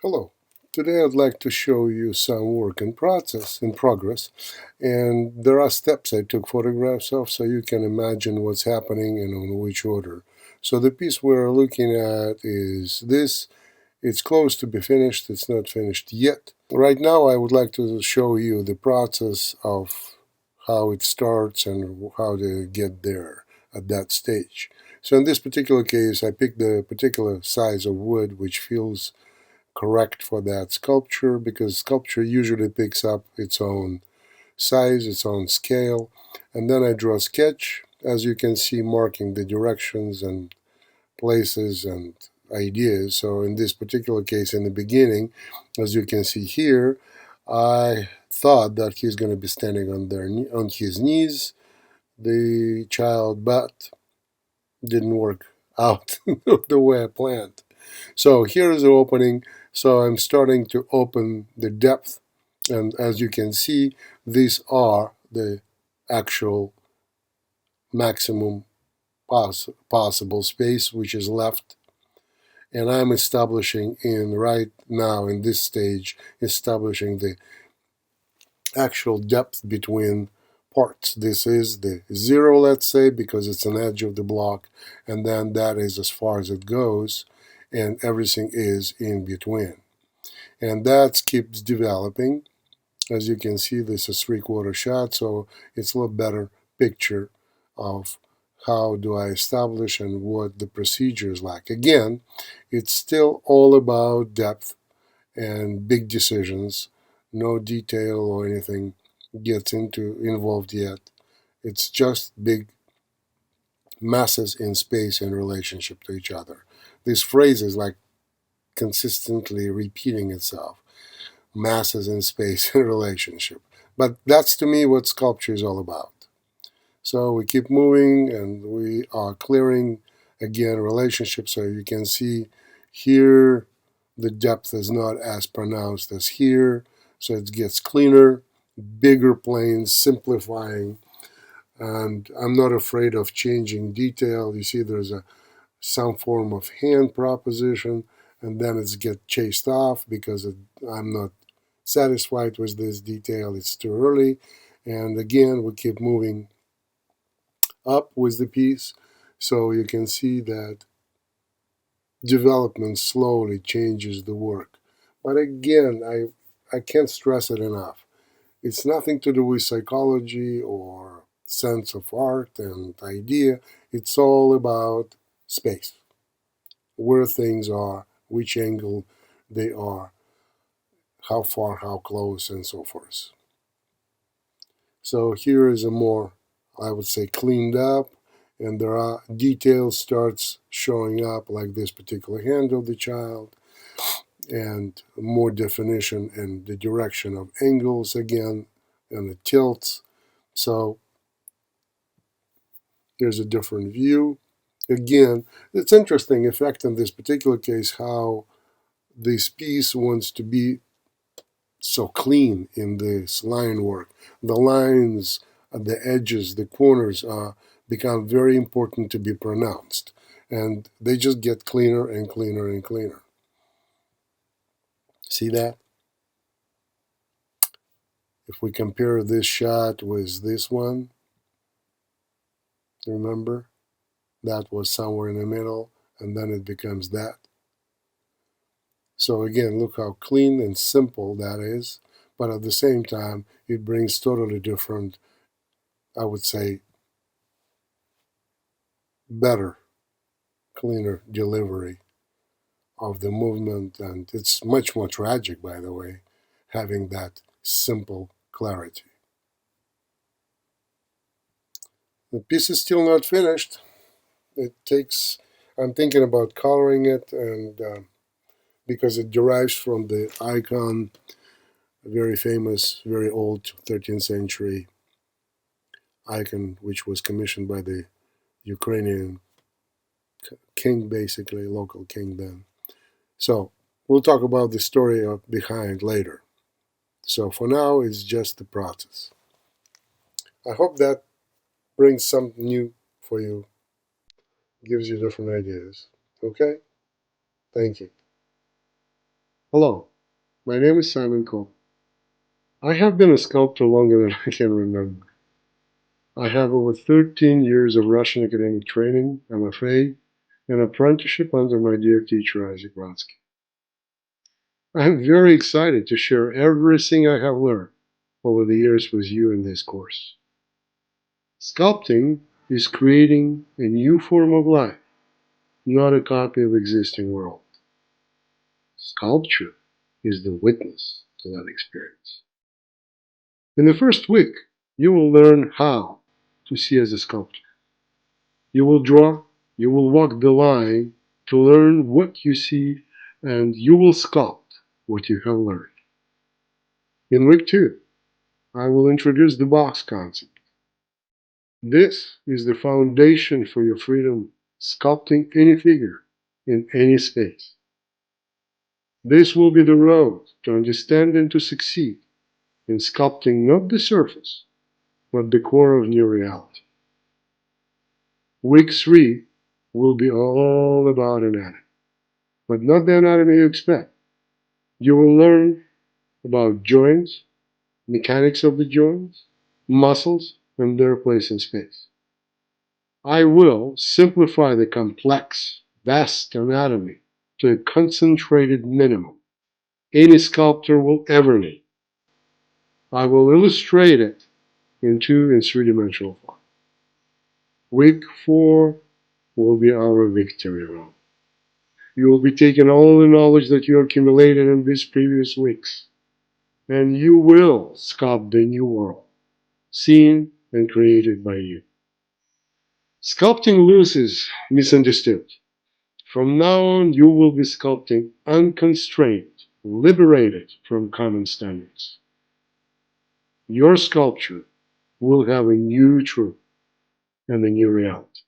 Hello. Today I'd like to show you some work in progress, and there are steps I took photographs of so you can imagine what's happening and on which order. So the piece we're looking at is this. It's close to be finished, it's not finished yet. Right now I would like to show you the process of how it starts and how to get there at that stage. So in this particular case, I picked the particular size of wood which feels correct for that sculpture, because sculpture usually picks up its own size, its own scale. And then I draw a sketch, as you can see, marking the directions and places and ideas. So in this particular case, in the beginning, as you can see here, I thought that he's going to be standing on his knees, the child, but didn't work out the way I planned. So here is the opening. So I'm starting to open the depth, and as you can see, these are the actual maximum possible space which is left. And I'm establishing right now in this stage, establishing the actual depth between parts. This is the 0, let's say, because it's an edge of the block, and then that is as far as it goes, and everything is in between. And that keeps developing. As you can see, this is 3/4 shot, so it's a little better picture of how do I establish and what the procedure is like. Again, it's still all about depth and big decisions. No detail or anything gets involved yet. It's just big masses in space in relationship to each other. This phrase is like consistently repeating itself. Masses in space in relationship. But that's to me what sculpture is all about. So we keep moving and we are clearing again relationships. So you can see here the depth is not as pronounced as here. So it gets cleaner, bigger planes, simplifying. And I'm not afraid of changing detail. You see there's some form of hand proposition, and then it's get chased off because I'm not satisfied with this detail. It's too early. And again, we keep moving up with the piece. So you can see that development slowly changes the work. But again, I can't stress it enough. It's nothing to do with psychology or sense of art and idea. It's all about space, where things are, which angle they are, how far, how close, and so forth. So here is a more, I would say, cleaned up, and there are details starts showing up, like this particular hand of the child, and more definition and the direction of angles again, and the tilts. So here's a different view. Again, it's interesting effect in this particular case how this piece wants to be so clean in this line work. The lines, the edges, the corners become very important to be pronounced. And they just get cleaner and cleaner and cleaner. See that? If we compare this shot with this one, remember? That was somewhere in the middle, and then it becomes that. So again, look how clean and simple that is. But at the same time, it brings totally different, I would say, better, cleaner delivery of the movement, and it's much more tragic, by the way, having that simple clarity. The piece is still not finished. It takes, I'm thinking about coloring it, and because it derives from the icon, a very famous, very old 13th century icon, which was commissioned by the Ukrainian king, basically, local king then. So we'll talk about the story behind later. So for now, it's just the process. I hope that brings something new for you, gives you different ideas. Okay? Thank you. Hello, my name is Simon Cole. I have been a sculptor longer than I can remember. I have over 13 years of Russian academic training, MFA, and apprenticeship under my dear teacher Isaac Brodsky. I am very excited to share everything I have learned over the years with you in this course. Sculpting is creating a new form of life, not a copy of existing world. Sculpture is the witness to that experience. In the first week, you will learn how to see as a sculptor. You will draw, you will walk the line to learn what you see, and you will sculpt what you have learned. In week 2, I will introduce the box concept. This is the foundation for your freedom sculpting any figure in any space. This will be the road to understand and to succeed in sculpting not the surface, but the core of new reality. Week 3 will be all about anatomy, but not the anatomy you expect. You will learn about joints, mechanics of the joints, muscles, and their place in space. I will simplify the complex, vast anatomy to a concentrated minimum any sculptor will ever need. I will illustrate it in 2 and 3-dimensional form. Week 4 will be our victory round. You will be taking all the knowledge that you accumulated in these previous weeks, and you will sculpt the new world, seen and created by you. Sculpting loose is misunderstood. From now on, you will be sculpting unconstrained, liberated from common standards. Your sculpture will have a new truth and a new reality.